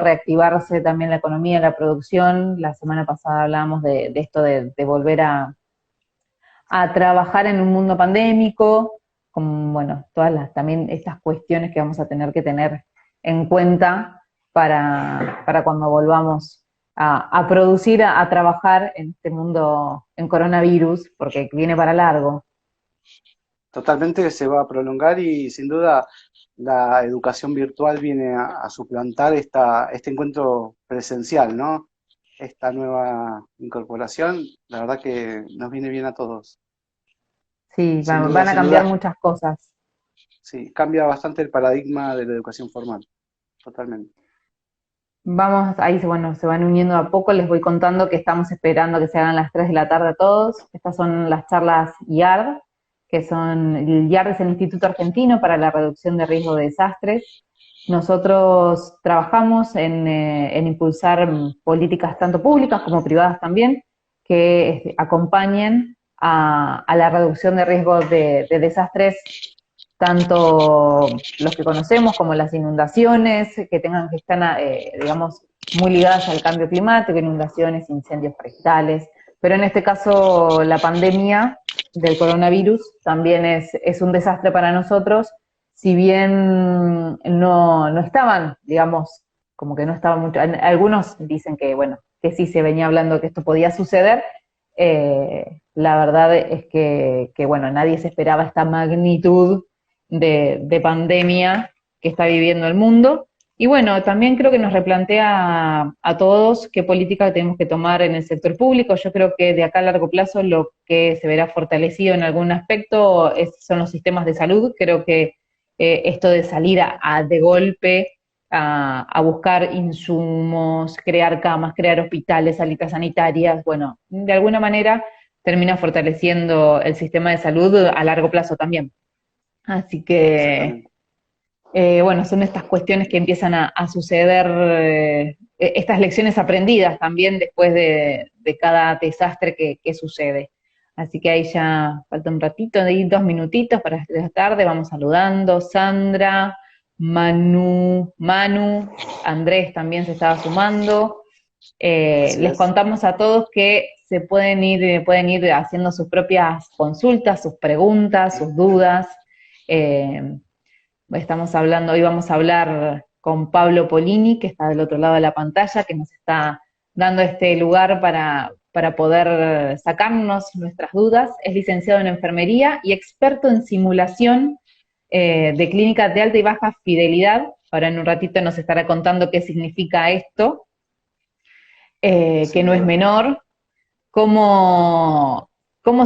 reactivarse también la economía, la producción. La semana pasada hablábamos de esto de volver a trabajar en un mundo pandémico, con, bueno, todas también estas cuestiones que vamos a tener que tener en cuenta para cuando volvamos a producir, a trabajar en este mundo en coronavirus, porque viene para largo. Totalmente se va a prolongar y sin duda la educación virtual viene a suplantar este encuentro presencial, ¿no? Esta nueva incorporación, la verdad que nos viene bien a todos. Sí, van a Sin cambiar duda, muchas cosas. sí, cambia bastante el paradigma de la educación formal, totalmente. Vamos, ahí bueno, se van uniendo a poco, les voy contando que estamos esperando que se hagan las 3 de la tarde a todos. Estas son las charlas IARD, que son, el IARD es el Instituto Argentino para la Reducción de Riesgo de Desastres. Nosotros trabajamos en impulsar políticas tanto públicas como privadas también, que acompañen a la reducción de riesgos de desastres, tanto los que conocemos como las inundaciones, que están, digamos, muy ligadas al cambio climático, inundaciones, incendios forestales, pero en este caso la pandemia del coronavirus también es un desastre para nosotros, si bien no estaban, digamos, como que no estaban mucho, algunos dicen que, bueno, que sí se venía hablando que esto podía suceder, la verdad es que, bueno, nadie se esperaba esta magnitud de pandemia que está viviendo el mundo. Y bueno, también creo que nos replantea a todos qué política tenemos que tomar en el sector público. Yo creo que de acá a largo plazo lo que se verá fortalecido en algún aspecto son los sistemas de salud. Creo que esto de salir de golpe a buscar insumos, crear camas, crear hospitales, salitas sanitarias, bueno, de alguna manera termina fortaleciendo el sistema de salud a largo plazo también. Así que, Exactamente. bueno, son estas cuestiones que empiezan a suceder, estas lecciones aprendidas también después de cada desastre que sucede. Así que ahí ya falta un ratito, de 2 minutitos para la tarde, vamos saludando. Sandra, Manu, Andrés también se estaba sumando. Así Les es. contamos a todos que se pueden ir haciendo sus propias consultas, sus preguntas, sus dudas. Eh, hoy vamos a hablar con Pablo Polini, que está del otro lado de la pantalla, que nos está dando este lugar para poder sacarnos nuestras dudas. Es licenciado en enfermería y experto en simulación de clínicas de alta y baja fidelidad. Ahora en un ratito nos estará contando qué significa esto, que Sin no es duda. menor, cómo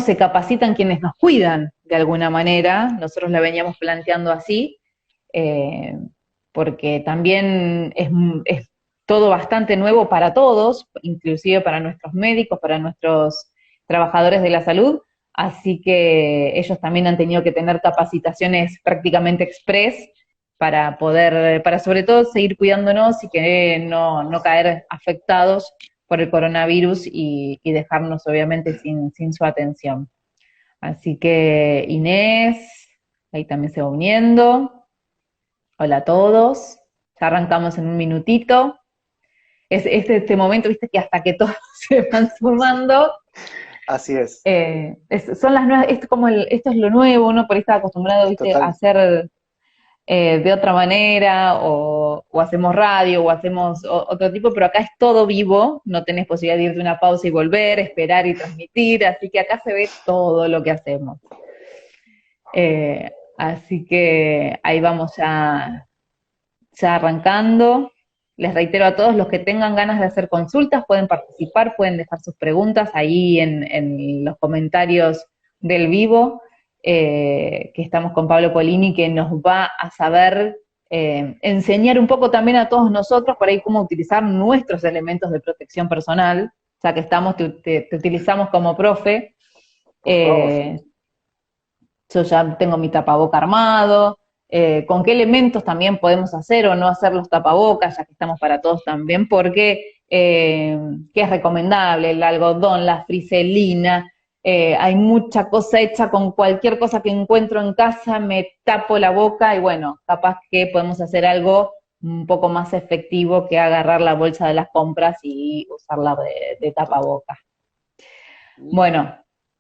se capacitan quienes nos cuidan de alguna manera. Nosotros la veníamos planteando así, eh, porque también es todo bastante nuevo para todos, inclusive para nuestros médicos, para nuestros trabajadores de la salud, así que ellos también han tenido que tener capacitaciones prácticamente express para sobre todo seguir cuidándonos y que no caer afectados por el coronavirus y dejarnos obviamente sin su atención. Así que Inés, ahí también se va uniendo. Hola a todos. Ya arrancamos en un minutito. Es este momento, viste, que hasta que todos se van sumando, Así es. son las nuevas, esto es lo nuevo, uno por ahí está acostumbrado, viste, a Total. hacer de otra manera, o hacemos radio, o hacemos otro tipo, pero acá es todo vivo, no tenés posibilidad de irte una pausa y volver, esperar y transmitir, así que acá se ve todo lo que hacemos. Así que ahí vamos ya arrancando. Les reitero a todos los que tengan ganas de hacer consultas, pueden participar, pueden dejar sus preguntas ahí en los comentarios del vivo, que estamos con Pablo Polini, que nos va a saber enseñar un poco también a todos nosotros por ahí cómo utilizar nuestros elementos de protección personal, ya que te utilizamos como profe. Por favor. Eh, yo ya tengo mi tapaboca armado, con qué elementos también podemos hacer o no hacer los tapabocas, ya que estamos para todos también, porque qué es recomendable, el algodón, la friselina, hay mucha cosa hecha con cualquier cosa que encuentro en casa, me tapo la boca y bueno, capaz que podemos hacer algo un poco más efectivo que agarrar la bolsa de las compras y usarla de tapabocas. Bueno,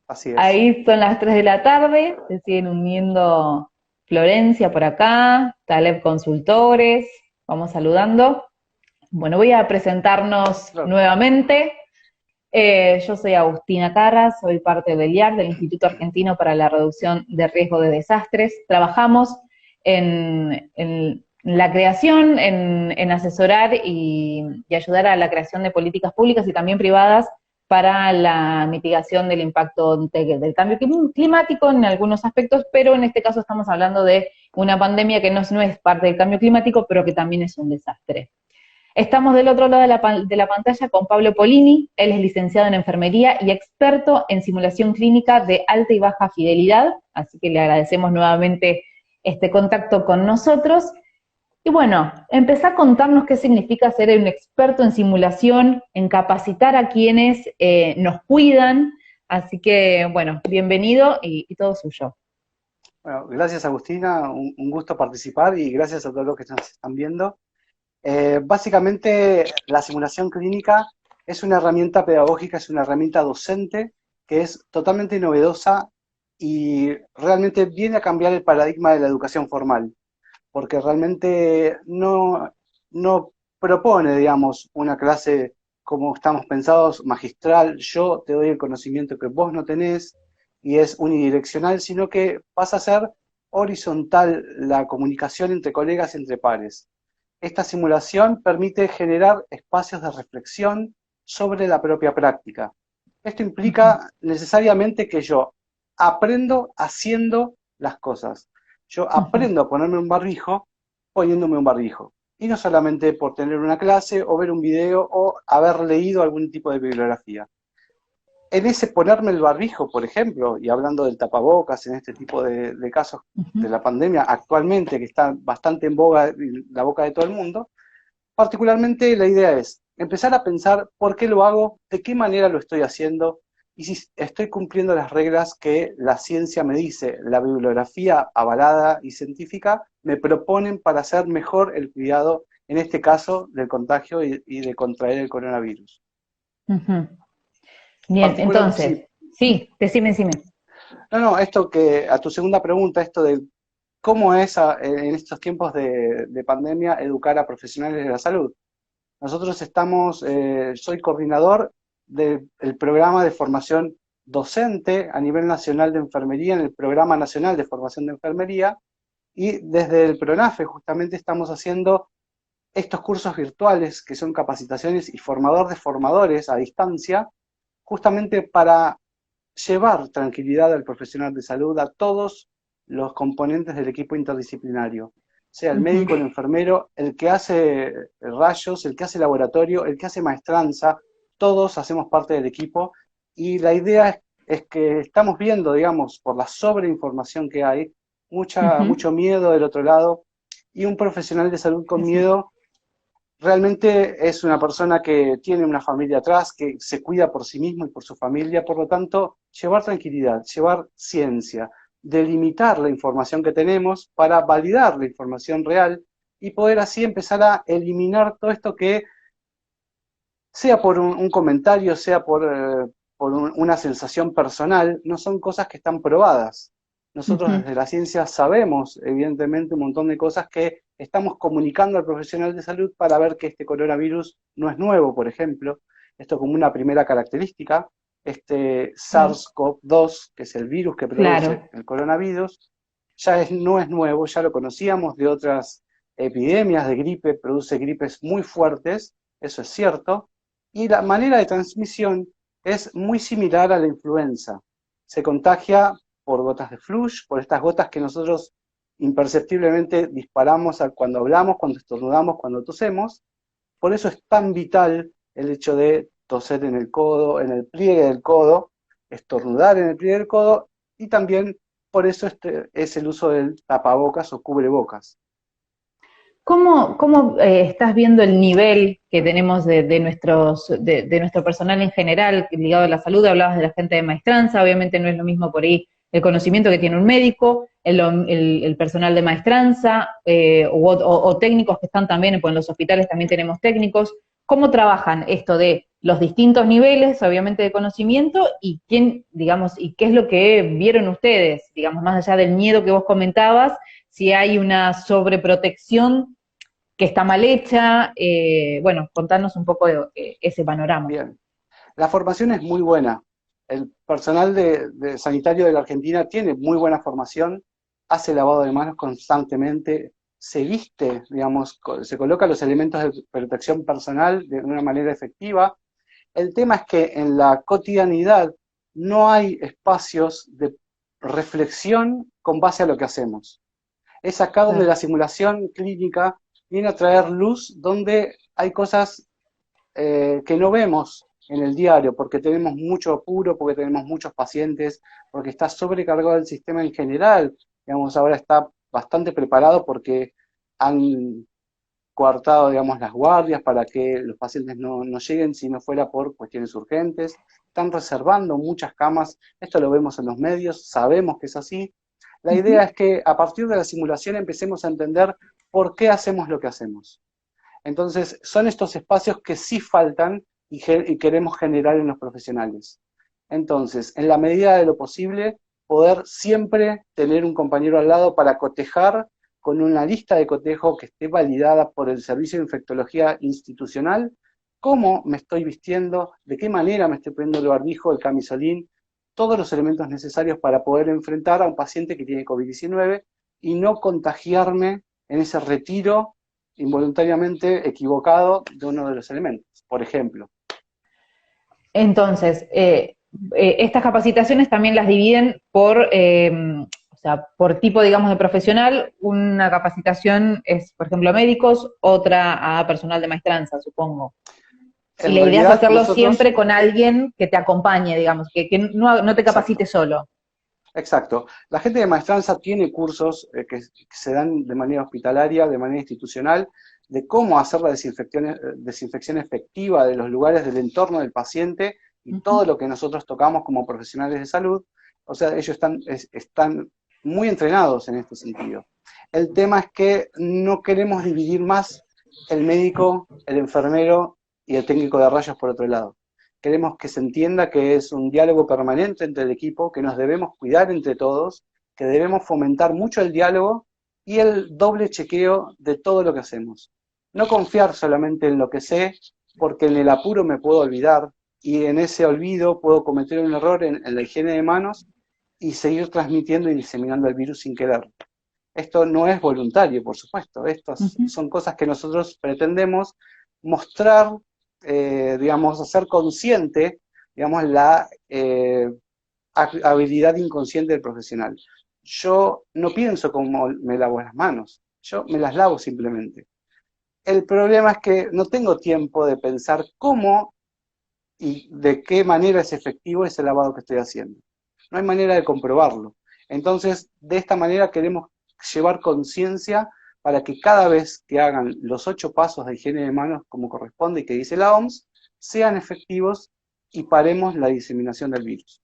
Así es. ahí son las 3 de la tarde, se siguen uniendo Florencia por acá, Taleb Consultores, vamos saludando. Bueno, voy a presentarnos Claro. nuevamente. Yo soy Agustina Carras, soy parte del IAR, del Instituto Argentino para la Reducción de Riesgo de Desastres. Trabajamos en la creación, en asesorar y ayudar a la creación de políticas públicas y también privadas para la mitigación del impacto del cambio climático en algunos aspectos, pero en este caso estamos hablando de una pandemia que no es parte del cambio climático, pero que también es un desastre. Estamos del otro lado de la pantalla con Pablo Polini, él es licenciado en enfermería y experto en simulación clínica de alta y baja fidelidad, así que le agradecemos nuevamente este contacto con nosotros. Y bueno, empezá a contarnos qué significa ser un experto en simulación, en capacitar a quienes nos cuidan, así que bueno, bienvenido y todo suyo. Bueno, gracias Agustina, un gusto participar y gracias a todos los que nos están viendo. Básicamente, la simulación clínica es una herramienta pedagógica, es una herramienta docente que es totalmente novedosa y realmente viene a cambiar el paradigma de la educación formal, porque realmente no propone, digamos, una clase como estamos pensados, magistral, yo te doy el conocimiento que vos no tenés y es unidireccional, sino que pasa a ser horizontal la comunicación entre colegas, entre pares. Esta simulación permite generar espacios de reflexión sobre la propia práctica. Esto implica necesariamente que yo aprendo haciendo las cosas. Yo aprendo a ponerme un barbijo poniéndome un barbijo. Y no solamente por tener una clase o ver un video o haber leído algún tipo de bibliografía. En ese ponerme el barbijo, por ejemplo, y hablando del tapabocas en este tipo de casos de la pandemia actualmente, que está bastante en boga, en la boca de todo el mundo, particularmente la idea es empezar a pensar por qué lo hago, de qué manera lo estoy haciendo, y si estoy cumpliendo las reglas que la ciencia me dice, la bibliografía avalada y científica me proponen para hacer mejor el cuidado, en este caso, del contagio y de contraer el coronavirus. Bien, entonces, Sí. sí, decime. No, esto que, a tu segunda pregunta, esto de cómo es en estos tiempos de pandemia educar a profesionales de la salud. Nosotros soy coordinador del programa de formación docente a nivel nacional de enfermería, en el Programa Nacional de Formación de Enfermería, y desde el PRONAFE justamente estamos haciendo estos cursos virtuales que son capacitaciones y formador de formadores a distancia, justamente para llevar tranquilidad al profesional de salud, a todos los componentes del equipo interdisciplinario, sea el médico, el enfermero, el que hace rayos, el que hace laboratorio, el que hace maestranza, todos hacemos parte del equipo y la idea es que estamos viendo, digamos, por la sobreinformación que hay, mucho miedo del otro lado y un profesional de salud con miedo realmente es una persona que tiene una familia atrás, que se cuida por sí mismo y por su familia, por lo tanto, llevar tranquilidad, llevar ciencia, delimitar la información que tenemos para validar la información real y poder así empezar a eliminar todo esto que, sea por un comentario, sea por una sensación personal, no son cosas que están probadas. Nosotros desde la ciencia sabemos, evidentemente, un montón de cosas que estamos comunicando al profesional de salud para ver que este coronavirus no es nuevo, por ejemplo. Esto como una primera característica. Este SARS-CoV-2, que es el virus que produce el coronavirus, no es nuevo, ya lo conocíamos de otras epidemias de gripe, produce gripes muy fuertes, eso es cierto, y la manera de transmisión es muy similar a la influenza. Se contagia por gotas de flush, por estas gotas que nosotros imperceptiblemente disparamos cuando hablamos, cuando estornudamos, cuando tosemos. Por eso es tan vital el hecho de toser en el codo, en el pliegue del codo, estornudar en el pliegue del codo, y también por eso es el uso del tapabocas o cubrebocas. ¿Cómo estás viendo el nivel que tenemos de nuestro personal en general ligado a la salud? Hablabas de la gente de maestranza, obviamente no es lo mismo por ahí el conocimiento que tiene un médico, el personal de maestranza, o técnicos que están también, pues en los hospitales también tenemos técnicos. ¿Cómo trabajan esto de los distintos niveles, obviamente, de conocimiento, y quién, digamos, y qué es lo que vieron ustedes, digamos, más allá del miedo que vos comentabas, si hay una sobreprotección que está mal hecha? Bueno, contarnos un poco de ese panorama. Bien. La formación es muy buena. El personal de sanitario de la Argentina tiene muy buena formación, hace lavado de manos constantemente, se viste, digamos, se coloca los elementos de protección personal de una manera efectiva. El tema es que en la cotidianidad no hay espacios de reflexión con base a lo que hacemos. Es acá donde Claro. la simulación clínica viene a traer luz, donde hay cosas que no vemos en el diario, porque tenemos mucho apuro, porque tenemos muchos pacientes, porque está sobrecargado el sistema en general. Digamos, ahora está bastante preparado porque han coartado, digamos, las guardias para que los pacientes no lleguen si no fuera por cuestiones urgentes. Están reservando muchas camas, esto lo vemos en los medios, sabemos que es así. La idea Ujú. es que a partir de la simulación empecemos a entender por qué hacemos lo que hacemos. Entonces, son estos espacios que sí faltan y queremos generar en los profesionales. Entonces, en la medida de lo posible, poder siempre tener un compañero al lado para cotejar con una lista de cotejo que esté validada por el Servicio de Infectología Institucional, cómo me estoy vistiendo, de qué manera me estoy poniendo el barbijo, el camisolín, todos los elementos necesarios para poder enfrentar a un paciente que tiene COVID-19 y no contagiarme en ese retiro involuntariamente equivocado de uno de los elementos, por ejemplo. Entonces, estas capacitaciones también las dividen por, o sea, por tipo, digamos, de profesional. Una capacitación es, por ejemplo, a médicos, otra a personal de maestranza, supongo. Y En la idea es realidad, hacerlo nosotros, siempre con alguien que te acompañe, digamos, que no te exacto, capacite solo. exacto. La gente de maestranza tiene cursos que se dan de manera hospitalaria, de manera institucional, de cómo hacer la desinfección efectiva de los lugares del entorno del paciente y todo Ujú. lo que nosotros tocamos como profesionales de salud. O sea, ellos están muy entrenados en este sentido. El tema es que no queremos dividir más el médico, el enfermero y el técnico de rayos por otro lado. Queremos que se entienda que es un diálogo permanente entre el equipo, que nos debemos cuidar entre todos, que debemos fomentar mucho el diálogo y el doble chequeo de todo lo que hacemos. No confiar solamente en lo que sé, porque en el apuro me puedo olvidar y en ese olvido puedo cometer un error en la higiene de manos y seguir transmitiendo y diseminando el virus sin querer. Esto no es voluntario, por supuesto. Estas Ujú. son cosas que nosotros pretendemos mostrar, digamos, hacer consciente, digamos, la habilidad inconsciente del profesional. Yo no pienso cómo me lavo las manos, yo me las lavo simplemente. El problema es que no tengo tiempo de pensar cómo y de qué manera es efectivo ese lavado que estoy haciendo. No hay manera de comprobarlo. Entonces, de esta manera queremos llevar conciencia para que cada vez que hagan los 8 pasos de higiene de manos como corresponde y que dice la OMS, sean efectivos y paremos la diseminación del virus.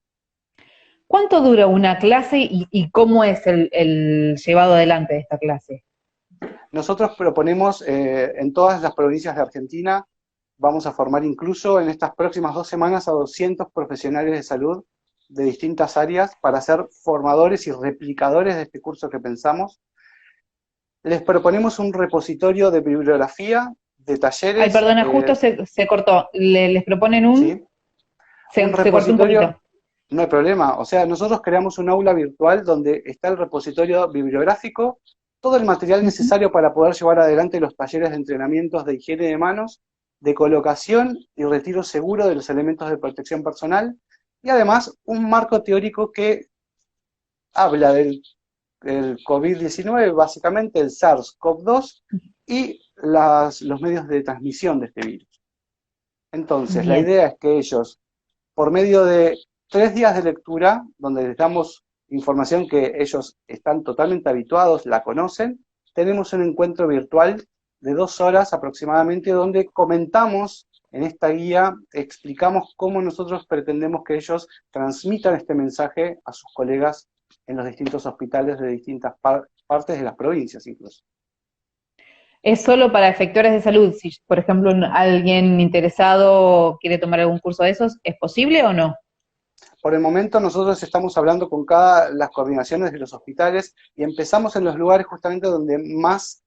¿Cuánto dura una clase y cómo es el llevado adelante de esta clase? Nosotros proponemos en todas las provincias de Argentina, vamos a formar incluso en estas próximas 2 semanas a 200 profesionales de salud de distintas áreas para ser formadores y replicadores de este curso que pensamos. Les proponemos un repositorio de bibliografía, de Ay, talleres, perdona, justo se cortó. Les proponen ¿sí? Un se cortó un repositorio, poquito. no hay problema. O sea, nosotros creamos un aula virtual donde está el repositorio bibliográfico, todo el material Ujú. necesario para poder llevar adelante los talleres de entrenamientos de higiene de manos, de colocación y retiro seguro de los elementos de protección personal, y además un marco teórico que habla del COVID-19, básicamente el SARS-CoV-2 y los medios de transmisión de este virus. Entonces, la Bien. idea es que ellos, por medio de 3 días de lectura, donde les damos información que ellos están totalmente habituados, la conocen, tenemos un encuentro virtual de 2 horas aproximadamente, donde comentamos en esta guía, explicamos cómo nosotros pretendemos que ellos transmitan este mensaje a sus colegas en los distintos hospitales de distintas partes de las provincias incluso. ¿Es solo para efectores de salud? Si, por ejemplo, alguien interesado quiere tomar algún curso de esos, ¿es posible o no? Por el momento nosotros estamos hablando con cada las coordinaciones de los hospitales y empezamos en los lugares justamente donde más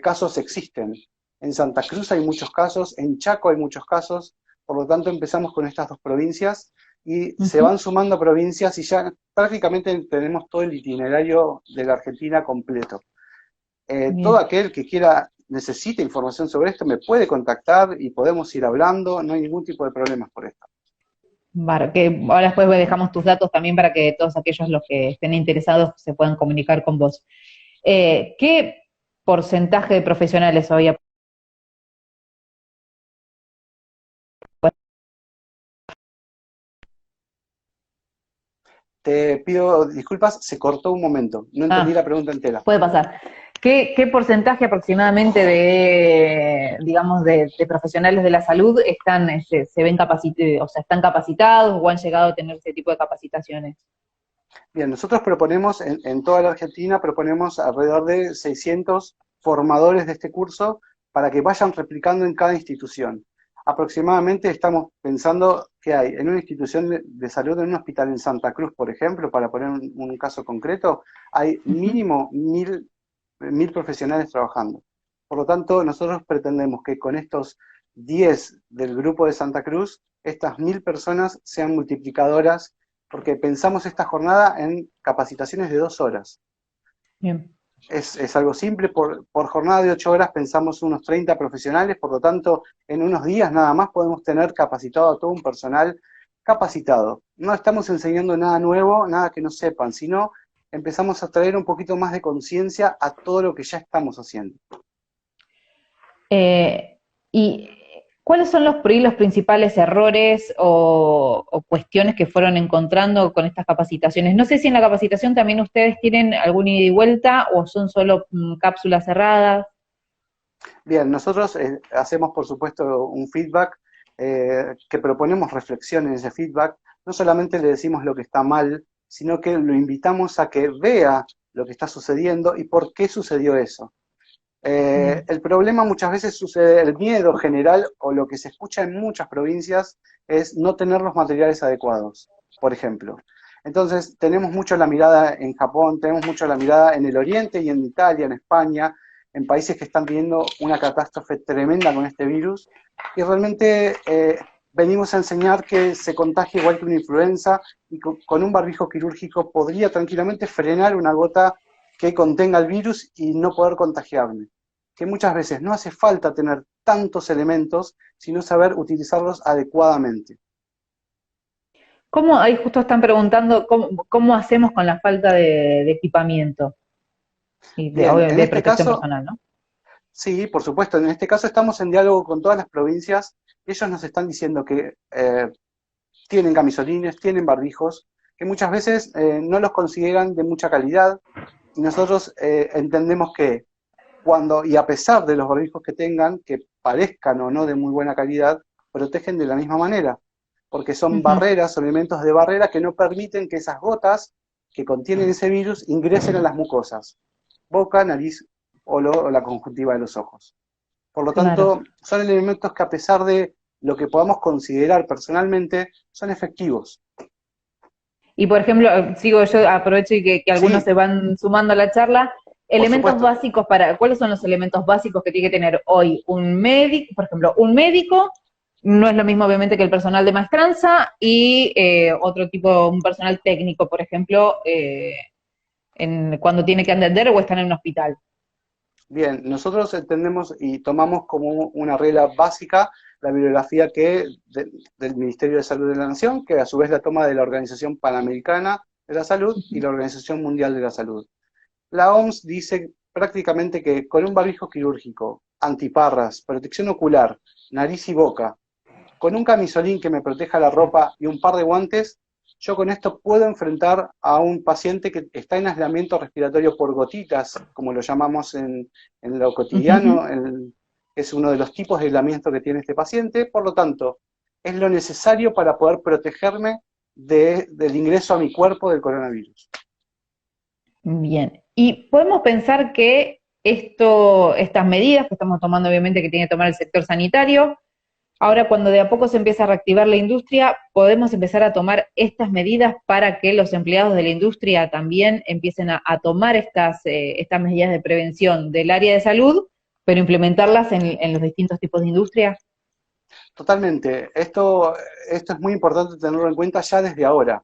casos existen. En Santa Cruz hay muchos casos, en Chaco hay muchos casos, por lo tanto empezamos con estas dos provincias y se Ujú. van sumando provincias y ya prácticamente tenemos todo el itinerario de la Argentina completo. Todo Bien. aquel que quiera, necesite información sobre esto, me puede contactar y podemos ir hablando, no hay ningún tipo de problemas por esto. Que ahora después dejamos tus datos también para que todos aquellos los que estén interesados se puedan comunicar con vos. ¿Qué porcentaje de profesionales había? Te pido disculpas, se cortó un momento, no entendí la Ah, pregunta entera. puede pasar. ¿Qué porcentaje aproximadamente de, digamos, de profesionales de la salud están, se ven capacitados, o sea, están capacitados o han llegado a tener ese tipo de capacitaciones? Bien, nosotros proponemos, en toda la Argentina, proponemos alrededor de 600 formadores de este curso para que vayan replicando en cada institución. Aproximadamente estamos pensando que hay en una institución de salud, en un hospital en Santa Cruz, por ejemplo, para poner un caso concreto, hay Ujú. mínimo 1000 profesionales trabajando. Por lo tanto, nosotros pretendemos que con estos 10 del grupo de Santa Cruz, estas 1000 personas sean multiplicadoras porque pensamos esta jornada en capacitaciones de 2 horas. Bien. Es algo simple, por jornada de 8 horas pensamos unos 30 profesionales, por lo tanto, en unos días nada más podemos tener capacitado a todo un personal capacitado. No estamos enseñando nada nuevo, nada que no sepan, sino empezamos a traer un poquito más de conciencia a todo lo que ya estamos haciendo. Eh, ¿Y cuáles son por ahí los principales errores o cuestiones que fueron encontrando con estas capacitaciones? No sé si en la capacitación también ustedes tienen algún ida y vuelta o son solo cápsulas cerradas. Bien, nosotros hacemos por supuesto un feedback, que proponemos reflexión en ese feedback, no solamente le decimos lo que está mal, sino que lo invitamos a que vea lo que está sucediendo y por qué sucedió eso. Bien. El problema muchas veces sucede, el miedo general o lo que se escucha en muchas provincias es no tener los materiales adecuados, por ejemplo. Entonces, tenemos mucho la mirada en Japón, tenemos mucho la mirada en el Oriente y en Italia, en España, en países que están viviendo una catástrofe tremenda con este virus, y realmente venimos a enseñar que se contagia igual que una influenza y con un barbijo quirúrgico podría tranquilamente frenar una gota que contenga el virus y no poder contagiarme. Que muchas veces no hace falta tener tantos elementos, sino saber utilizarlos adecuadamente. Ahí justo están preguntando cómo hacemos con la falta de equipamiento y Bien, obvio, en de este protección caso, personal, ¿no? sí, por supuesto, en este caso estamos en diálogo con todas las provincias. Ellos nos están diciendo que tienen camisolines, tienen barbijos, que muchas veces no los consideran de mucha calidad, y nosotros entendemos que cuando, y a pesar de los barbijos que tengan, que parezcan o no de muy buena calidad, protegen de la misma manera, porque son Ujú. barreras, son elementos de barrera que no permiten que esas gotas que contienen ese virus ingresen a las mucosas, boca, nariz o la conjuntiva de los ojos. Por lo Claro. tanto, son elementos que a pesar de lo que podamos considerar personalmente, son efectivos. Y por ejemplo, sigo yo, aprovecho y que algunos Sí, se van sumando a la charla. por Elementos supuesto. básicos ¿cuáles son los elementos básicos que tiene que tener hoy un médico? Por ejemplo, un médico no es lo mismo obviamente que el personal de maestranza y otro tipo, un personal técnico, por ejemplo, cuando tiene que atender o está en un hospital. Bien, nosotros entendemos y tomamos como una regla básica la bibliografía del Ministerio de Salud de la Nación, que a su vez la toma de la Organización Panamericana de la Salud y la Organización Mundial de la Salud. La OMS dice prácticamente que con un barbijo quirúrgico, antiparras, protección ocular, nariz y boca, con un camisolín que me proteja la ropa y un par de guantes, yo con esto puedo enfrentar a un paciente que está en aislamiento respiratorio por gotitas, como lo llamamos en lo Uh -huh. cotidiano, es uno de los tipos de aislamiento que tiene este paciente, por lo tanto, es lo necesario para poder protegerme del ingreso a mi cuerpo del coronavirus. Bien. Y podemos pensar que estas medidas que estamos tomando, obviamente, que tiene que tomar el sector sanitario, ahora cuando de a poco se empieza a reactivar la industria, podemos empezar a tomar estas medidas para que los empleados de la industria también empiecen a tomar estas medidas de prevención del área de salud, pero implementarlas en los distintos tipos de industria. Totalmente. Esto es muy importante tenerlo en cuenta ya desde ahora.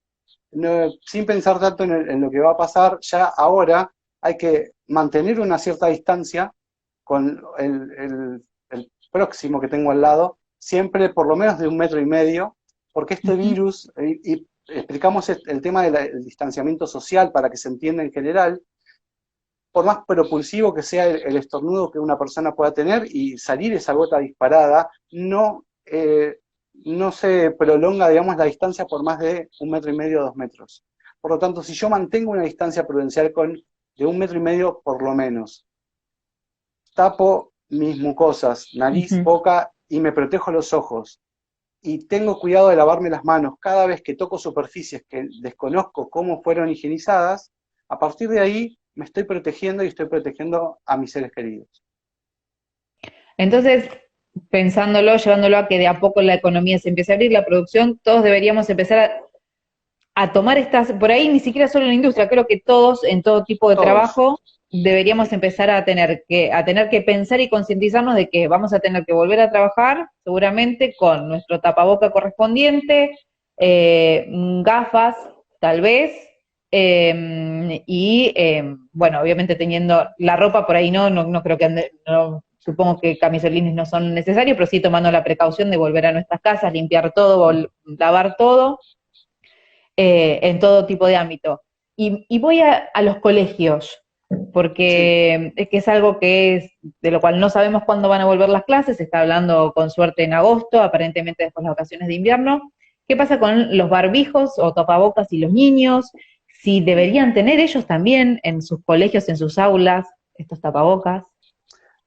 Sin pensar tanto en lo que va a pasar, ya ahora hay que mantener una cierta distancia con el próximo que tengo al lado, siempre por lo menos de 1,5 metros, porque este Ujú. virus, y explicamos el tema del distanciamiento social para que se entienda en general, por más propulsivo que sea el estornudo que una persona pueda tener y salir esa gota disparada, no se prolonga, digamos, la distancia por más de 1,5 metros, 2 metros. Por lo tanto, si yo mantengo una distancia prudencial de 1,5 metros por lo menos, tapo mis mucosas, nariz, Ujú. boca y me protejo los ojos, y tengo cuidado de lavarme las manos cada vez que toco superficies que desconozco cómo fueron higienizadas, a partir de ahí me estoy protegiendo y estoy protegiendo a mis seres queridos. Entonces, pensándolo, llevándolo a que de a poco la economía se empiece a abrir, la producción, todos deberíamos empezar a tomar por ahí ni siquiera solo en la industria, creo que todos, en todo tipo de Todos. trabajo, deberíamos empezar a tener que pensar y concientizarnos de que vamos a tener que volver a trabajar, seguramente, con nuestro tapaboca correspondiente, gafas, tal vez, bueno, obviamente teniendo la ropa por ahí no creo que no, supongo que camisolines no son necesarios, pero sí tomando la precaución de volver a nuestras casas, limpiar todo, lavar todo, en todo tipo de ámbito. Y voy a los colegios, Sí. porque es que es algo de lo cual no sabemos cuándo van a volver las clases, se está hablando con suerte en agosto, aparentemente después de las vacaciones de invierno. ¿Qué pasa con los barbijos o tapabocas y los niños? Si deberían tener ellos también en sus colegios, en sus aulas, estos tapabocas.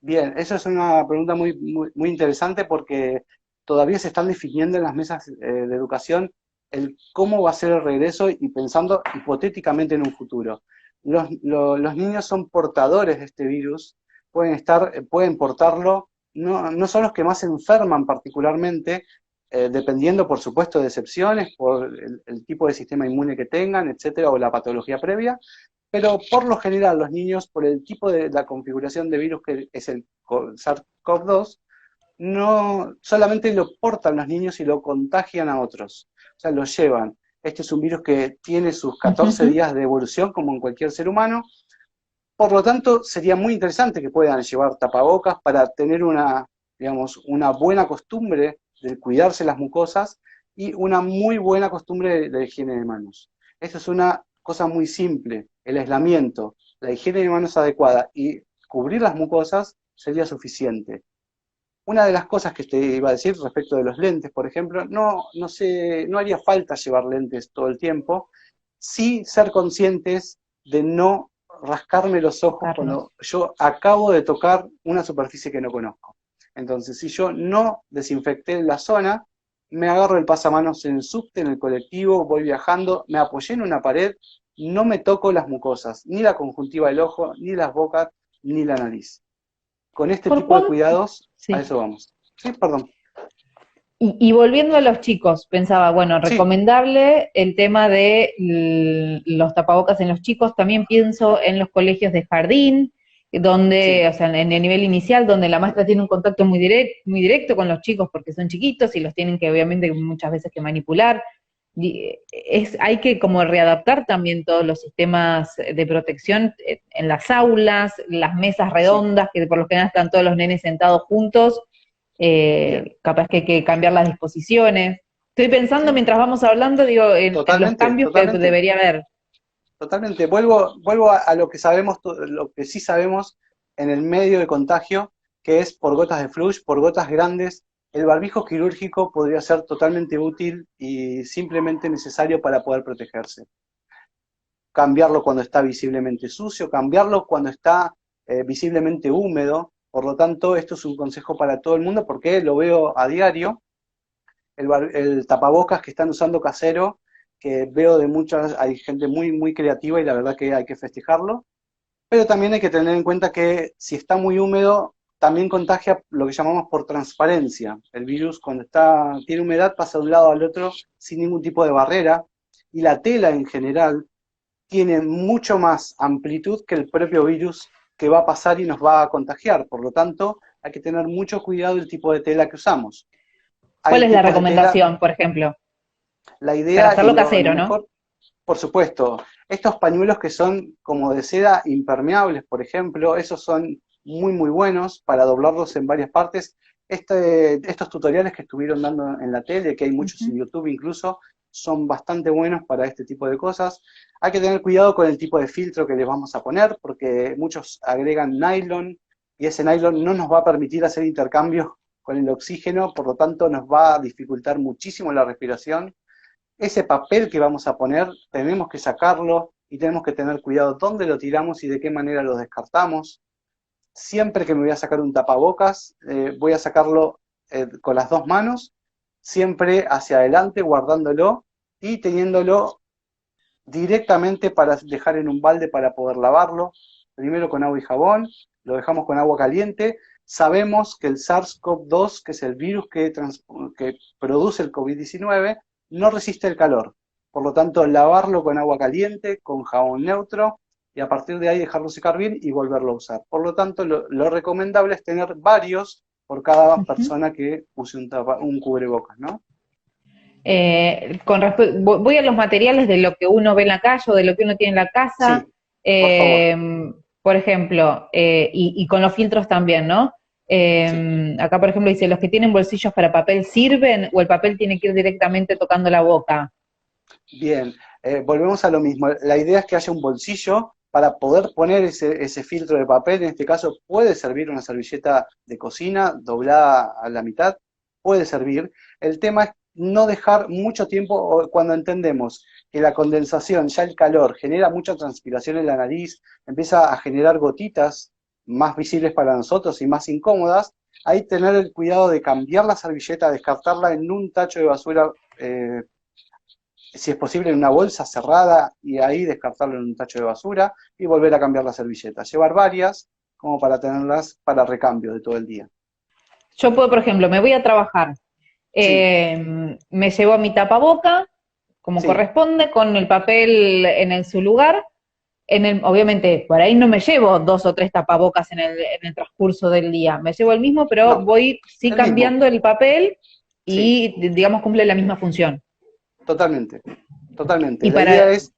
Bien, eso es una pregunta muy interesante porque todavía se están definiendo en las mesas de educación el cómo va a ser el regreso y pensando hipotéticamente en un futuro. Los niños son portadores de este virus, pueden portarlo, no son los que más se enferman particularmente, dependiendo por supuesto de excepciones, por el tipo de sistema inmune que tengan, etcétera, o la patología previa, pero por lo general los niños, por el tipo de la configuración de virus que es el SARS-CoV-2, no solamente lo portan los niños y lo contagian a otros, o sea, lo llevan. Este es un virus que tiene sus 14 Ujú. días de evolución como en cualquier ser humano, por lo tanto sería muy interesante que puedan llevar tapabocas para tener digamos, una buena costumbre de cuidarse las mucosas y una muy buena costumbre de higiene de manos. Esto es una cosa muy simple, el aislamiento, la higiene de manos adecuada y cubrir las mucosas sería suficiente. Una de las cosas que te iba a decir respecto de los lentes, por ejemplo, no haría falta llevar lentes todo el tiempo, sí ser conscientes de no rascarme los ojos Tocarlos. cuando yo acabo de tocar una superficie que no conozco. Entonces, si yo no desinfecté la zona, me agarro el pasamanos en el subte, en el colectivo, voy viajando, me apoyé en una pared, no me toco las mucosas, ni la conjuntiva del ojo, ni las bocas, ni la nariz. Con este ¿Por tipo de cuánto? cuidados, a Sí. eso vamos. Sí, perdón. Y volviendo a los chicos, pensaba, bueno, Sí, recomendable el tema de los tapabocas en los chicos, también pienso en los colegios de jardín, donde, sí, o sea, en el nivel inicial, donde la maestra tiene un contacto muy directo con los chicos porque son chiquitos y los tienen que obviamente muchas veces que manipular. Hay que como readaptar también todos los sistemas de protección en las aulas, las mesas sí. redondas, que por lo general están todos los nenes sentados juntos, Bien. capaz que hay que cambiar las disposiciones. Estoy pensando Sí, mientras vamos hablando, digo, en los totalmente, cambios que totalmente, debería haber. totalmente. Vuelvo a lo que sabemos, lo que sí sabemos en el medio de contagio, que es por gotas de flush, por gotas grandes. El barbijo quirúrgico podría ser totalmente útil y simplemente necesario para poder protegerse. Cambiarlo cuando está visiblemente sucio, cambiarlo cuando está visiblemente húmedo. Por lo tanto, esto es un consejo para todo el mundo porque lo veo a diario. El tapabocas que están usando casero que veo de muchas, hay gente muy, muy creativa y la verdad que hay que festejarlo. Pero también hay que tener en cuenta que si está muy húmedo, también contagia lo que llamamos por transparencia. El virus cuando tiene humedad pasa de un lado al otro sin ningún tipo de barrera y la tela en general tiene mucho más amplitud que el propio virus que va a pasar y nos va a contagiar. Por lo tanto, hay que tener mucho cuidado del tipo de tela que usamos. ¿Cuál Hay es la tipos de tela, recomendación, por ejemplo? la Para idea y hacerlo lo casero, ¿no? mejor, por supuesto, estos pañuelos que son como de seda impermeables, por ejemplo, esos son muy muy buenos para doblarlos en varias partes. Estos tutoriales que estuvieron dando en la tele, que hay muchos en Ujú. YouTube incluso, son bastante buenos para este tipo de cosas. Hay que tener cuidado con el tipo de filtro que les vamos a poner, porque muchos agregan nylon y ese nylon no nos va a permitir hacer intercambio con el oxígeno, por lo tanto nos va a dificultar muchísimo la respiración. Ese papel que vamos a poner, tenemos que sacarlo y tenemos que tener cuidado dónde lo tiramos y de qué manera lo descartamos. Siempre que me voy a sacar un tapabocas, voy a sacarlo con las dos manos, siempre hacia adelante, guardándolo y teniéndolo directamente para dejar en un balde para poder lavarlo. Primero con agua y jabón, lo dejamos con agua caliente. Sabemos que el SARS-CoV-2, que es el virus que produce el COVID-19, no resiste el calor. Por lo tanto, lavarlo con agua caliente, con jabón neutro, y a partir de ahí dejarlo secar bien y volverlo a usar. Por lo tanto, lo recomendable es tener varios por cada Ujú. persona que use un cubrebocas, ¿no? Voy a los materiales de lo que uno ve en la calle o de lo que uno tiene en la casa. Sí, por favor. eh, por ejemplo, y con los filtros también, ¿no? Sí. Acá, por ejemplo, dice, ¿los que tienen bolsillos para papel sirven o el papel tiene que ir directamente tocando la boca? Bien, volvemos a lo mismo. La idea es que haya un bolsillo para poder poner ese filtro de papel. En este caso puede servir una servilleta de cocina doblada a la mitad, puede servir. El tema es no dejar mucho tiempo cuando entendemos que la condensación, ya el calor, genera mucha transpiración en la nariz, empieza a generar gotitas más visibles para nosotros y más incómodas. Ahí tener el cuidado de cambiar la servilleta, descartarla en un tacho de basura si es posible, en una bolsa cerrada y ahí descartarlo en un tacho de basura y volver a cambiar la servilleta. Llevar varias como para tenerlas para recambio de todo el día. Yo puedo, por ejemplo, me voy a trabajar, Sí, me llevo mi tapaboca, como sí, corresponde, con el papel su lugar. Obviamente, por ahí no me llevo dos o tres tapabocas en el transcurso del día. Me llevo el mismo, pero no, voy sí el mismo, cambiando el papel sí, y, digamos, cumple la misma función. totalmente, totalmente. Y La idea para, es,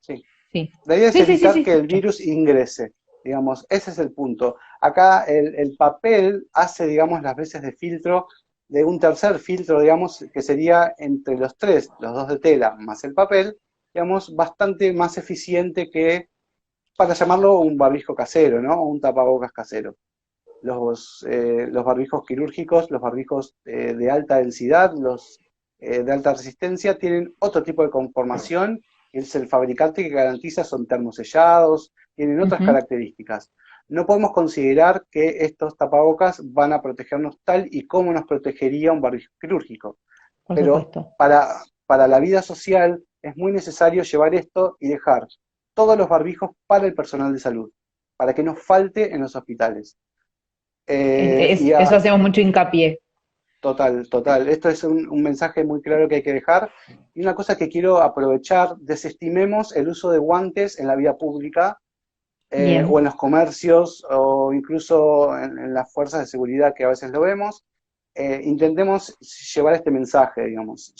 sí, sí, la idea es sí, sí, sí, evitar sí, que te el escucho. virus ingrese, digamos, ese es el punto. Acá el papel hace, digamos, las veces de filtro de un tercer filtro, digamos, que sería entre los tres, los dos de tela más el papel, digamos, bastante más eficiente que para llamarlo un barbijo casero, ¿no? O un tapabocas casero. Los barbijos quirúrgicos, los barbijos de alta densidad, los de alta resistencia, tienen otro tipo de conformación, es el fabricante que garantiza, son termosellados, tienen otras Ujú, características. No podemos considerar que estos tapabocas van a protegernos tal y como nos protegería un barbijo quirúrgico, por pero supuesto. para la vida social es muy necesario llevar esto y dejar todos los barbijos para el personal de salud, para que no falte en los hospitales. Y Eso hacemos mucho hincapié. total, total. Esto es un mensaje muy claro que hay que dejar. Y una cosa que quiero aprovechar, desestimemos el uso de guantes en la vía pública o Bien. en los comercios o incluso en las fuerzas de seguridad que a veces lo vemos. Intentemos llevar este mensaje, digamos.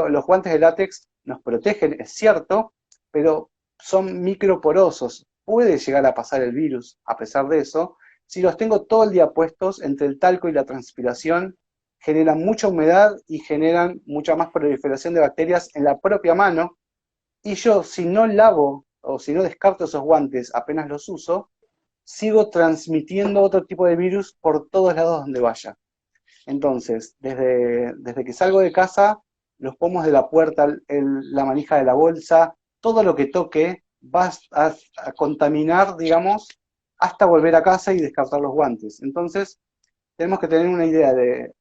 Los guantes de látex nos protegen, es cierto, pero son microporosos. Puede llegar a pasar el virus a pesar de eso. Si los tengo todo el día puestos, entre el talco y la transpiración, generan mucha humedad y generan mucha más proliferación de bacterias en la propia mano. Y yo, si no lavo o si no descarto esos guantes apenas los uso, sigo transmitiendo otro tipo de virus por todos lados donde vaya. Entonces, desde que salgo de casa, los pomos de la puerta, la manija de la bolsa, todo lo que toque va a contaminar, digamos, hasta volver a casa y descartar los guantes. Entonces, tenemos que tener una idea de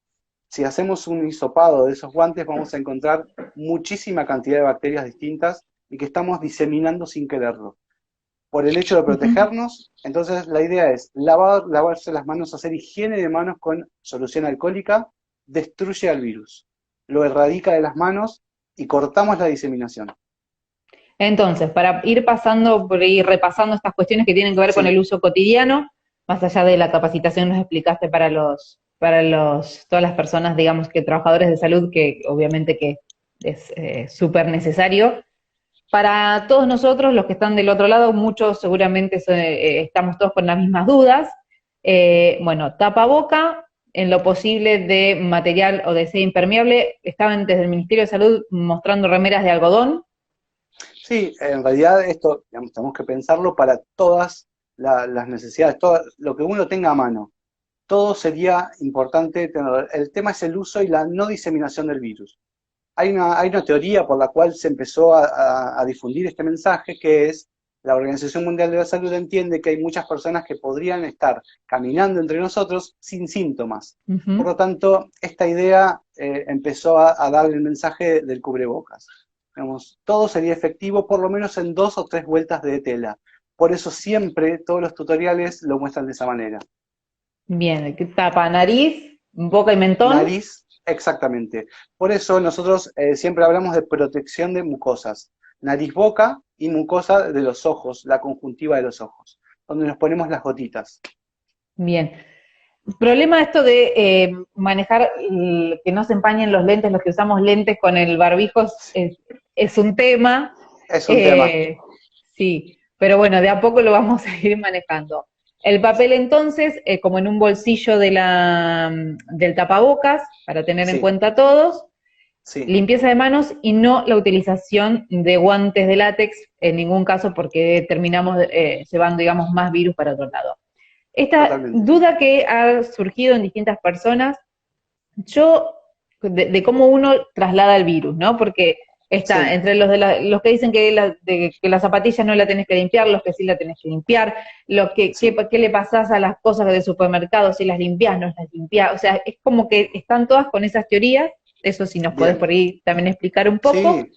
si hacemos un hisopado de esos guantes, vamos a encontrar muchísima cantidad de bacterias distintas y que estamos diseminando sin quererlo. Por el hecho de Ujú. protegernos, entonces la idea es lavarse las manos, hacer higiene de manos con solución alcohólica, destruye al virus, lo erradica de las manos y cortamos la diseminación. Entonces, para ir pasando por ir repasando estas cuestiones que tienen que ver con el Sí, uso cotidiano, más allá de la capacitación que nos explicaste todas las personas, digamos que trabajadores de salud, que obviamente que es súper necesario. Para todos nosotros, los que están del otro lado, muchos seguramente estamos todos con las mismas dudas. Bueno, tapaboca, en lo posible de material o de ser impermeable. Estaban desde el Ministerio de Salud mostrando remeras de algodón. sí, en realidad esto, digamos, tenemos que pensarlo para todas las necesidades, todo lo que uno tenga a mano. Todo sería importante tenerlo. El tema es el uso y la no diseminación del virus. Hay una teoría por la cual se empezó a difundir este mensaje, que es la Organización Mundial de la Salud entiende que hay muchas personas que podrían estar caminando entre nosotros sin síntomas. Por Ujú. lo tanto, esta idea empezó a dar el mensaje del cubrebocas. Digamos, todo sería efectivo por lo menos en 2 o 3 vueltas de tela. Por eso siempre todos los tutoriales lo muestran de esa manera. Bien, que tapa nariz, boca y mentón. Nariz, exactamente. Por eso nosotros siempre hablamos de protección de mucosas. Nariz, boca y mucosa de los ojos, la conjuntiva de los ojos, donde nos ponemos las gotitas. Bien. Problema esto de manejar que no se empañen los lentes, los que usamos lentes con el barbijo es un tema. Es un tema. eh, sí, pero bueno, de a poco lo vamos a ir manejando. El papel entonces, como en un bolsillo del tapabocas, para tener en Sí, cuenta todos, sí, limpieza de manos y no la utilización de guantes de látex en ningún caso porque terminamos llevando, digamos, más virus para otro lado. Esta totalmente. duda que ha surgido en distintas personas, yo, de cómo uno traslada el virus, ¿no? Porque está Sí, entre los que dicen que la zapatilla no la tenés que limpiar, los que sí la tenés que limpiar, sí. qué le pasás a las cosas del supermercado, si las limpiás, no las limpiás, o sea, es como que están todas con esas teorías, eso si nos podés por Bien. ahí también explicar un poco. Sí,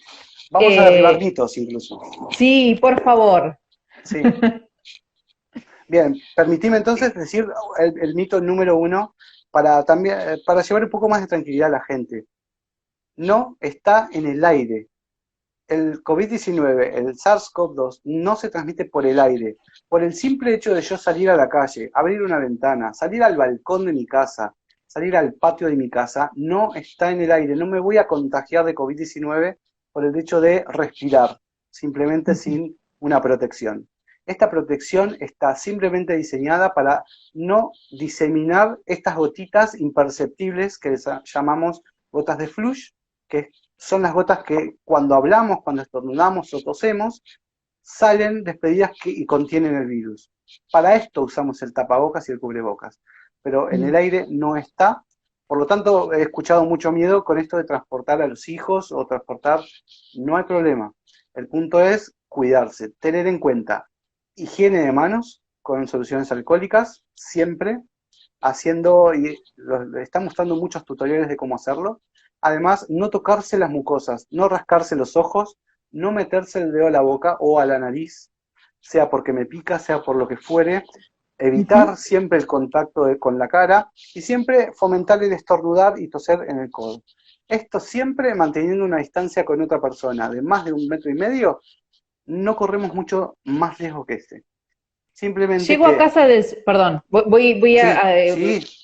vamos a derribar Eh, mitos incluso. sí, por favor. Sí. Bien, permitime entonces decir el mito número uno para también para llevar un poco más de tranquilidad a la gente. No está en el aire. El COVID-19, el SARS-CoV-2, no se transmite por el aire. Por el simple hecho de yo salir a la calle, abrir una ventana, salir al balcón de mi casa, salir al patio de mi casa, no está en el aire. No me voy a contagiar de COVID-19 por el hecho de respirar, simplemente sin una protección. Esta protección está simplemente diseñada para no diseminar estas gotitas imperceptibles que llamamos gotas de flush, que son las gotas que cuando hablamos, cuando estornudamos o tosemos, salen despedidas y contienen el virus. Para esto usamos el tapabocas y el cubrebocas, pero en el aire no está. Por lo tanto, he escuchado mucho miedo con esto de transportar a los hijos o transportar. No hay problema. El punto es cuidarse, tener en cuenta higiene de manos con soluciones alcohólicas, siempre haciendo, y están mostrando muchos tutoriales de cómo hacerlo. Además, no tocarse las mucosas, no rascarse los ojos, no meterse el dedo a la boca o a la nariz, sea porque me pica, sea por lo que fuere, evitar siempre el contacto con la cara y siempre fomentar el estornudar y toser en el codo. Esto siempre manteniendo una distancia con otra persona de más de 1,5 metros, no corremos mucho más riesgo que este. Simplemente Llego a que, casa del, perdón, voy sí, sí,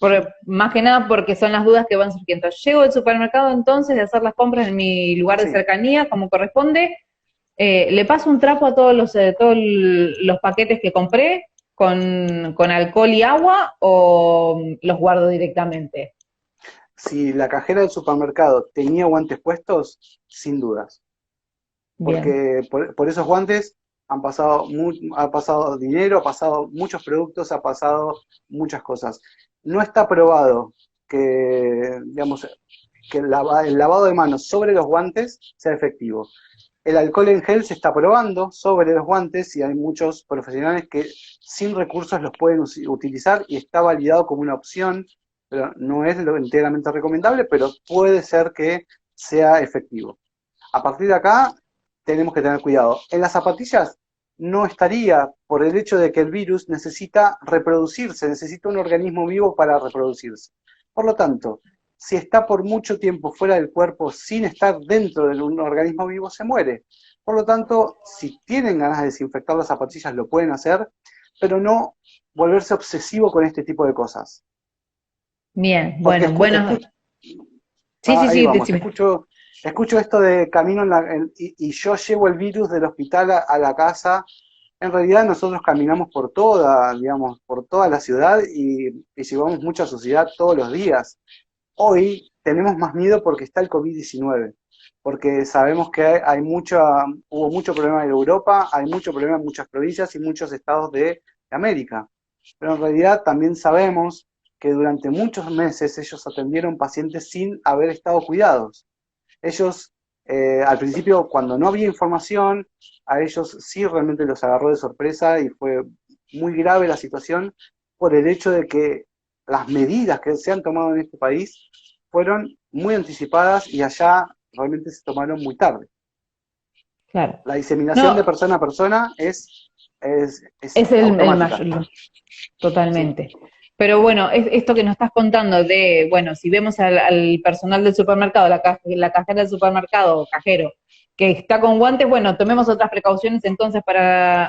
más que nada porque son las dudas que van surgiendo. Llego al supermercado entonces de hacer las compras en mi lugar de sí. cercanía, como corresponde, le paso un trapo a todos los paquetes que compré con alcohol y agua o los guardo directamente. Si la cajera del supermercado tenía guantes puestos, sin dudas, Bien. porque por esos guantes ha pasado dinero, ha pasado muchos productos, ha pasado muchas cosas. No está probado que, digamos, que el lavado de manos sobre los guantes sea efectivo. El alcohol en gel se está probando sobre los guantes y hay muchos profesionales que sin recursos los pueden utilizar y está validado como una opción pero no es lo enteramente recomendable, pero puede ser que sea efectivo. A partir de acá tenemos que tener cuidado. En las zapatillas no estaría por el hecho de que el virus necesita reproducirse, necesita un organismo vivo para reproducirse. Por lo tanto, si está por mucho tiempo fuera del cuerpo sin estar dentro de un organismo vivo, se muere. Por lo tanto, si tienen ganas de desinfectar las zapatillas, lo pueden hacer, pero no volverse obsesivo con este tipo de cosas. Bien, Porque bueno, bueno. Sí, sí, ahí sí, vamos, decime. escucho esto de camino y yo llevo el virus del hospital a la casa. En realidad nosotros caminamos por toda, digamos, por toda la ciudad y llevamos mucha suciedad todos los días. Hoy tenemos más miedo porque está el COVID-19, porque sabemos que hubo mucho problema en Europa, hay mucho problema en muchas provincias y muchos estados de América. Pero en realidad también sabemos que durante muchos meses ellos atendieron pacientes sin haber estado cuidados. Ellos, al principio, cuando no había información, a ellos sí realmente los agarró de sorpresa y fue muy grave la situación por el hecho de que las medidas que se han tomado en este país fueron muy anticipadas y allá realmente se tomaron muy tarde. Claro. La diseminación de No, persona a persona es es el automática. mayor, Sí, totalmente. Pero bueno, esto que nos estás contando de, bueno, si vemos al personal del supermercado, la cajera del supermercado o cajero, que está con guantes, bueno, tomemos otras precauciones entonces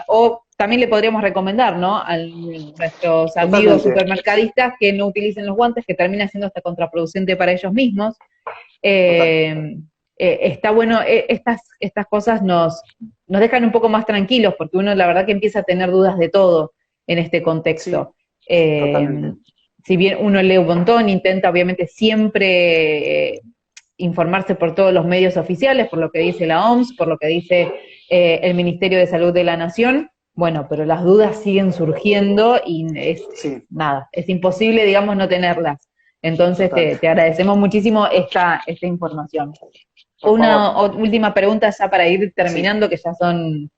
o también le podríamos recomendar, ¿no? A nuestros amigos totalmente. supermercadistas que no utilicen los guantes, que termina siendo hasta contraproducente para ellos mismos. Total. Eh, Está bueno, estas cosas nos dejan un poco más tranquilos, porque uno la verdad que empieza a tener dudas de todo en este Sí, contexto. Eh, totalmente. si bien uno lee un montón, intenta obviamente siempre informarse por todos los medios oficiales, por lo que dice la OMS, por lo que dice el Ministerio de Salud de la Nación, bueno, pero las dudas siguen surgiendo y Sí, nada, es imposible, digamos, no tenerlas. Entonces total. te agradecemos muchísimo esta información. Por favor. Última pregunta ya para ir Sí, terminando, que ya son,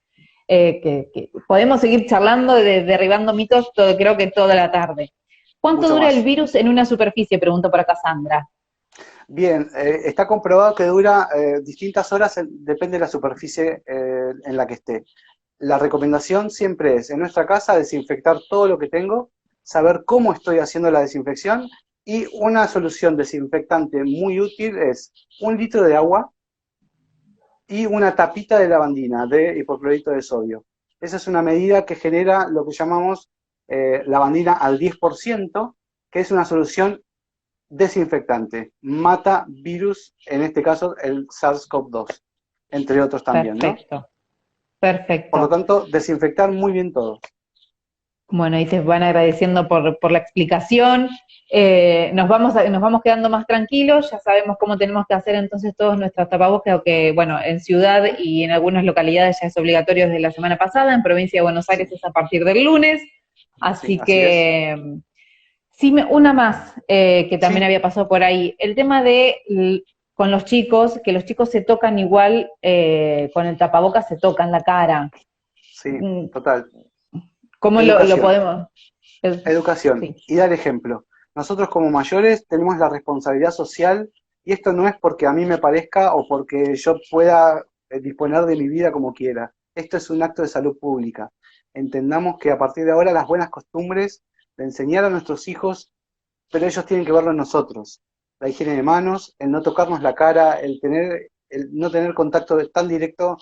que podemos seguir charlando, derribando mitos, creo que toda la tarde. ¿Cuánto mucho dura el más. virus en una superficie? Pregunto para Cassandra. Bien, está comprobado que dura distintas horas, depende de la superficie en la que esté. La recomendación siempre es, en nuestra casa, desinfectar todo lo que tengo, saber cómo estoy haciendo la desinfección y una solución desinfectante muy útil es 1 litro de agua y una tapita de lavandina de hipoclorito de sodio. Esa es una medida que genera lo que llamamos lavandina al 10%, que es una solución desinfectante, mata virus, en este caso el SARS-CoV-2, entre otros también, ¿no? Perfecto, Por lo perfecto. tanto, desinfectar muy bien todo. Bueno, ahí te van agradeciendo por la explicación. Nos vamos quedando más tranquilos, ya sabemos cómo tenemos que hacer entonces todos nuestros tapabocas, que bueno, en ciudad y en algunas localidades ya es obligatorio desde la semana pasada, en provincia de Buenos Aires Sí, es a partir del lunes, sí, así así es. que sí, una más que también Sí, había pasado por ahí, el tema de con los chicos, que los chicos se tocan igual, con el tapabocas se tocan la cara. sí, Mm, total. ¿Cómo lo Educación, podemos? educación Sí. y dar ejemplo. Nosotros como mayores tenemos la responsabilidad social y esto no es porque a mí me parezca o porque yo pueda disponer de mi vida como quiera. Esto es un acto de salud pública. Entendamos que a partir de ahora las buenas costumbres de enseñar a nuestros hijos, pero ellos tienen que verlo en nosotros. La higiene de manos, el no tocarnos la cara, el no tener contacto tan directo,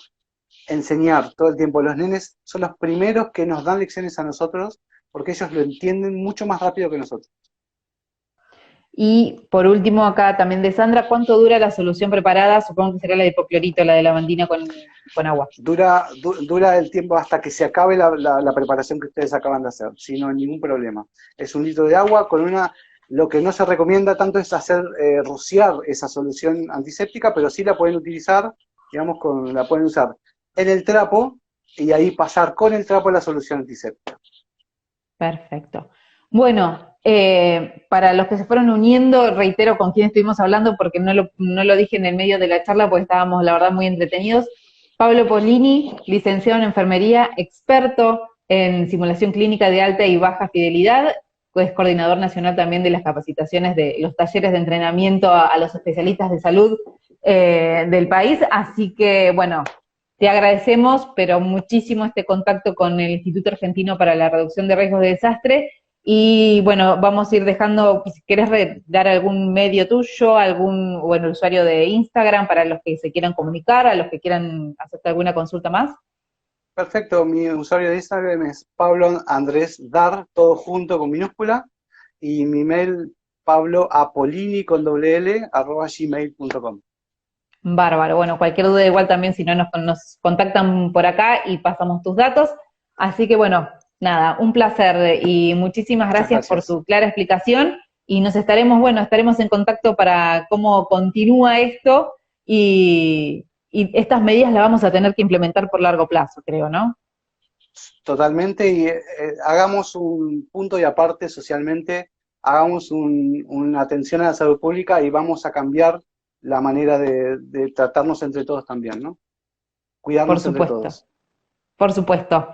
enseñar todo el tiempo. Los nenes son los primeros que nos dan lecciones a nosotros porque ellos lo entienden mucho más rápido que nosotros. Y por último, acá también de Sandra, ¿cuánto dura la solución preparada? Supongo que será la de hipoclorito, la de lavandina con agua. Dura el tiempo hasta que se acabe la preparación que ustedes acaban de hacer, sin ningún problema. Es 1 litro de agua con una. Lo que no se recomienda tanto es hacer rociar esa solución antiséptica, pero sí la pueden utilizar, digamos, la pueden usar en el trapo y ahí pasar con el trapo la solución antiséptica. Perfecto. Bueno, para los que se fueron uniendo, reitero con quién estuvimos hablando porque no lo dije en el medio de la charla porque estábamos, la verdad, muy entretenidos. Pablo Polini, licenciado en enfermería, experto en simulación clínica de alta y baja fidelidad, es coordinador nacional también de las capacitaciones de los talleres de entrenamiento a los especialistas de salud del país, así que bueno, te agradecemos, pero muchísimo este contacto con el Instituto Argentino para la Reducción de Riesgos de Desastre, y bueno, vamos a ir dejando, si querés dar algún medio tuyo, algún, bueno, usuario de Instagram para los que se quieran comunicar, a los que quieran hacerte alguna consulta más. Perfecto, mi usuario de Instagram es Pablo Andrés Dar, todo junto con minúscula, y mi mail pabloapolini con doble L, @gmail.com. Bárbaro, bueno, cualquier duda igual también si no nos contactan por acá y pasamos tus datos. Así que bueno, nada, un placer y muchísimas Muchas gracias por gracias. tu clara explicación y nos estaremos, bueno, estaremos en contacto para cómo continúa esto y estas medidas las vamos a tener que implementar por largo plazo, creo, ¿no? Totalmente, y hagamos un punto y aparte socialmente, hagamos una atención a la salud pública y vamos a cambiar la manera de tratarnos entre todos también, ¿no? Por Cuidarnos entre supuesto, todos. por supuesto.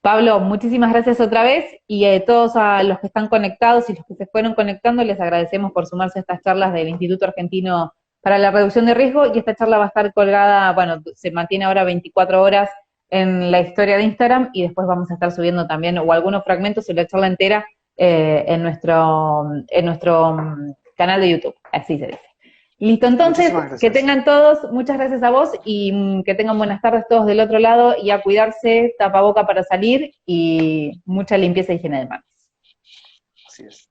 Pablo, muchísimas gracias otra vez y a todos a los que están conectados y los que se fueron conectando, les agradecemos por sumarse a estas charlas del Instituto Argentino para la Reducción de Riesgo, y esta charla va a estar colgada, bueno, se mantiene ahora 24 horas en la historia de Instagram y después vamos a estar subiendo también o algunos fragmentos o la charla entera en nuestro canal de YouTube, así se dice. Listo, entonces, Muchísimas que gracias. tengan todos, muchas gracias a vos y que tengan buenas tardes todos del otro lado y a cuidarse, tapaboca para salir y mucha limpieza y higiene de manos. Así es.